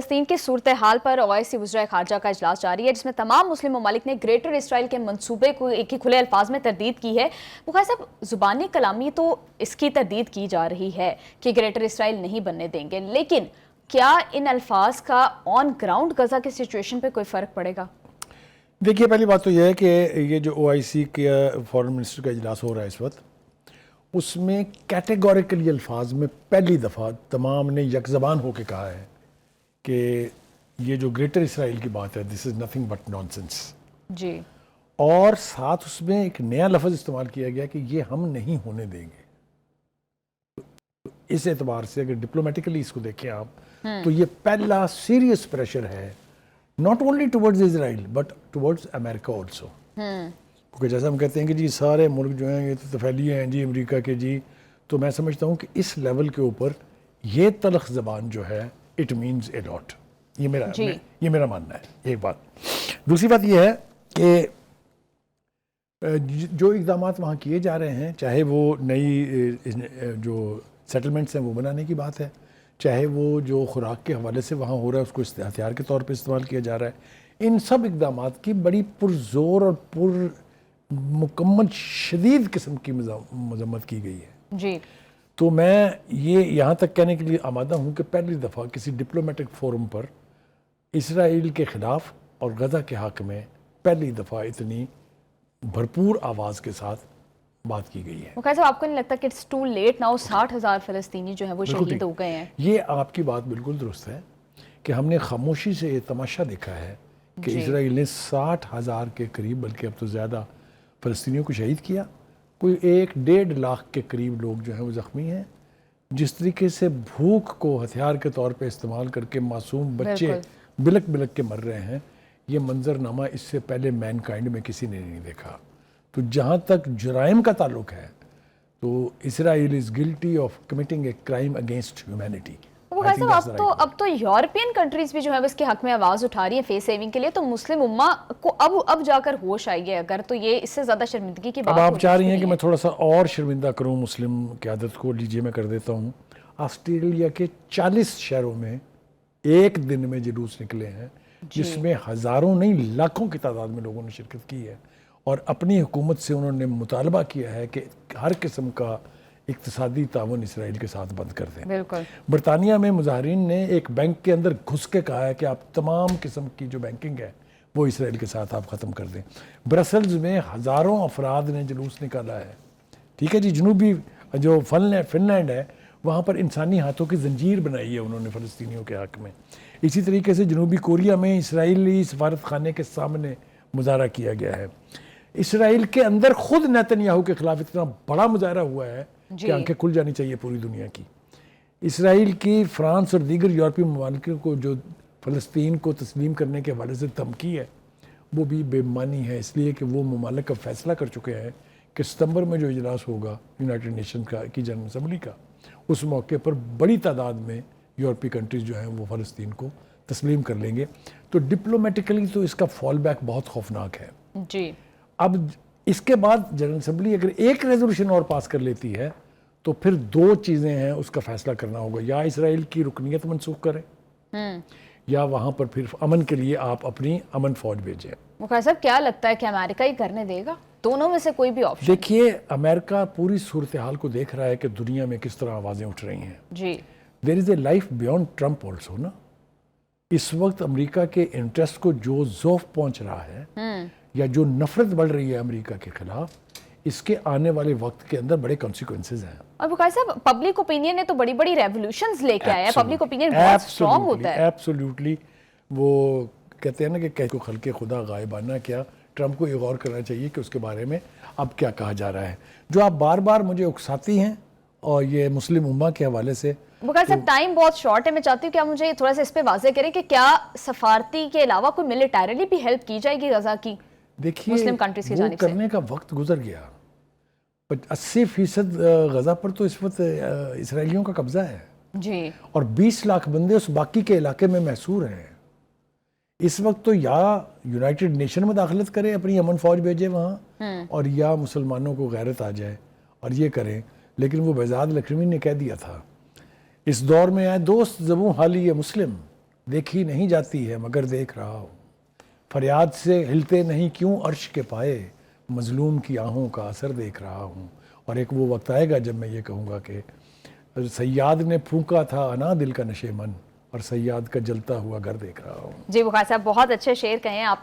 فلسطین کی صورتحال پر اوائسی وزرائے خارجہ کا اجلاس جاری ہے، جس میں تمام مسلم ممالک نے گریٹر اسرائیل کے منصوبے کو ایک ہی کھلے الفاظ میں تردید کی ہے۔ بخاری صاحب، زبانی کلامی تو اس کی تردید کی جا رہی ہے کہ گریٹر اسرائیل نہیں بننے دیں گے، لیکن کیا ان الفاظ کا آن گراؤنڈ غزہ کی سچویشن پہ کوئی فرق پڑے گا؟ دیکھیے، پہلی بات تو یہ ہے کہ یہ جو او آئی سی کے فارن منسٹر کا اجلاس ہو رہا ہے اس وقت، اس میں کیٹیگوریکلی الفاظ میں پہلی دفعہ تمام نے یک زبان ہو کے کہا ہے کہ یہ جو گریٹر اسرائیل کی بات ہے this is nothing but nonsense جی، اور ساتھ اس میں ایک نیا لفظ استعمال کیا گیا کہ یہ ہم نہیں ہونے دیں گے۔ اس اعتبار سے اگر ڈپلومیٹیکلی اس کو دیکھیں آپ تو یہ پہلا سیریس پریشر ہے، not only towards Israel but towards America also, کیونکہ جیسا ہم کہتے ہیں کہ جی سارے ملک جو ہیں یہ تو تفیلی ہیں جی امریکہ کے جی، تو میں سمجھتا ہوں کہ اس لیول کے اوپر یہ تلخ زبان جو ہے اٹ مینز اے لاٹ، یہ میرا ماننا ہے۔ ایک بات، دوسری بات یہ ہے کہ جو اقدامات وہاں کیے جا رہے ہیں، چاہے وہ نئی جو سیٹلمنٹس ہیں وہ بنانے کی بات ہے، چاہے وہ جو خوراک کے حوالے سے وہاں ہو رہا ہے اس کو ہتھیار کے طور پہ استعمال کیا جا رہا ہے، ان سب اقدامات کی بڑی پرزور اور پر مکمل شدید قسم کی مذمت کی گئی ہے۔ جی، تو میں یہ یہاں تک کہنے کے لیے آمادہ ہوں کہ پہلی دفعہ کسی ڈپلومیٹک فورم پر اسرائیل کے خلاف اور غزہ کے حق میں پہلی دفعہ اتنی بھرپور آواز کے ساتھ بات کی گئی ہے۔ بخاری صاحب، آپ کو نہیں لگتا کہ اٹس ٹو لیٹ ناؤ؟ 60,000 فلسطینی جو ہیں وہ شہید ہو گئے ہیں۔ یہ آپ کی بات بالکل درست ہے کہ ہم نے خاموشی سے یہ تماشا دیکھا ہے کہ اسرائیل نے 60,000 کے قریب، بلکہ اب تو زیادہ فلسطینیوں کو شہید کیا، کوئی 1-1.5 لاکھ کے قریب لوگ جو ہیں وہ زخمی ہیں۔ جس طریقے سے بھوک کو ہتھیار کے طور پہ استعمال کر کے معصوم بچے بلک بلک کے مر رہے ہیں، یہ منظرنامہ اس سے پہلے مین کائنڈ میں کسی نے نہیں دیکھا۔ تو جہاں تک جرائم کا تعلق ہے تو Israel is guilty of committing a crime against humanity. Bukhari صاحب، اب تو یورپین کنٹریز بھی جو ہے اس کے حق میں آواز اٹھا رہی ہیں فیس سیونگ کے لیے، تو مسلم امہ کو اب جا کر ہوش آئی ہے اگر، تو یہ اس سے زیادہ شرمندگی کی بات اب آپ چاہ رہی ہیں کہ میں تھوڑا سا اور شرمندہ کروں مسلم قیادت کو، لیجیے میں کر دیتا ہوں۔ آسٹریلیا کے 40 شہروں میں ایک دن میں جلوس نکلے ہیں، جس میں ہزاروں نہیں لاکھوں کی تعداد میں لوگوں نے شرکت کی ہے، اور اپنی حکومت سے انہوں نے مطالبہ کیا ہے کہ ہر قسم کا اقتصادی تعاون اسرائیل کے ساتھ بند کر دیں۔ بالکل۔ برطانیہ میں مظاہرین نے ایک بینک کے اندر گھس کے کہا ہے کہ آپ تمام قسم کی جو بینکنگ ہے وہ اسرائیل کے ساتھ آپ ختم کر دیں۔ برسلز میں ہزاروں افراد نے جلوس نکالا ہے، ٹھیک ہے جی۔ جنوبی جو فن لینڈ ہے وہاں پر انسانی ہاتھوں کی زنجیر بنائی ہے انہوں نے فلسطینیوں کے حق میں۔ اسی طریقے سے جنوبی کوریا میں اسرائیلی سفارت خانے کے سامنے مظاہرہ کیا گیا ہے۔ اسرائیل کے اندر خود نیتن یاہو کے خلاف اتنا بڑا مظاہرہ ہوا ہے کہ آنکھیں کھل جانی چاہیے پوری دنیا کی۔ اسرائیل کی فرانس اور دیگر یورپی ممالک کو جو فلسطین کو تسلیم کرنے کے حوالے سے دھمکی ہے وہ بھی بے معنی ہے، اس لیے کہ وہ ممالک کا فیصلہ کر چکے ہیں کہ ستمبر میں جو اجلاس ہوگا یونائٹڈ نیشن کی جنرل اسمبلی کا، اس موقع پر بڑی تعداد میں یورپی کنٹریز جو ہیں وہ فلسطین کو تسلیم کر لیں گے۔ تو ڈپلومیٹیکلی تو اس کا فال بیک بہت خوفناک ہے۔ جی، اب اس کے بعد جنرل اسمبلی اگر ایک ریزولوشن اور پاس کر لیتی ہے تو پھر 2 چیزیں ہیں اس کا فیصلہ کرنا ہوگا، یا اسرائیل کی رکنیت منسوخ کریں یا وہاں پر پھر امن کے لیے آپ اپنی امن فوج بھیجیں۔ بخاری صاحب، کیا لگتا ہے کہ امریکہ ہی کرنے دے گا؟ دونوں میں سے کوئی بھی آپشن؟ دیکھیے، امریکہ پوری صورتحال کو دیکھ رہا ہے کہ دنیا میں کس طرح آوازیں اٹھ رہی ہیں۔ جی، there is a life beyond Trump also نا۔ اس وقت امریکہ کے انٹرسٹ کو جو ذوف پہنچ رہا ہے یا جو نفرت بڑھ رہی ہے امریکہ کے خلاف، اس کے آنے والے وقت کے اندر بڑے کانسیکوینسز ہیں۔ اور بخاری صاحب، پبلک اوپینین نے تو بڑی بڑی ریولوشنز لے کے آیا ہے، پبلک اوپینین بہت اسٹرانگ ہوتا ہے۔ ایبسولوٹلی، وہ کہتے ہیں نا کہ کہہ کو خلق خدا غائبانہ کیا، ٹرمپ کو یہ غور کرنا چاہیے کہ اس کے بارے میں اب کیا کہا جا رہا ہے۔ جو آپ بار بار مجھے اکساتی ہیں اور یہ مسلم امہ کے حوالے سے، بخاری صاحب ٹائم بہت شارٹ ہے، میں چاہتی ہوں کہ آپ مجھے تھوڑا سا اس پہ واضح کریں کہ کیا سفارتی کے علاوہ کوئی ملیٹریلی بھی ہیلپ کی جائے گی غزہ کی مسلم کنٹریز کی جانب سے؟ وہ کرنے کا وقت گزر گیا۔ 80% غزہ پر تو اس وقت اسرائیلیوں کا قبضہ ہے جی، اور 20 لاکھ بندے اس باقی کے علاقے میں محصور ہیں۔ اس وقت تو یا یونائٹڈ نیشن میں داخلت کرے، اپنی امن فوج بھیجے وہاں، اور یا مسلمانوں کو غیرت آ جائے اور یہ کریں۔ لیکن وہ بہزاد لکھمی نے کہہ دیا تھا، اس دور میں آئے دوست زبوں حالی مسلم، دیکھی نہیں جاتی ہے مگر دیکھ رہا ہوں، فریاد سے ہلتے نہیں کیوں عرش کے پائے، مظلوم کی آہوں کا اثر دیکھ رہا ہوں۔ اور ایک وہ وقت آئے گا جب میں یہ کہوں گا کہ سیاد نے پھونکا تھا انا دل کا نشیمن، اور سیاد کا جلتا ہوا گھر دیکھ رہا ہوں۔ جی بخاری صاحب، بہت اچھے شعر کہیں آپ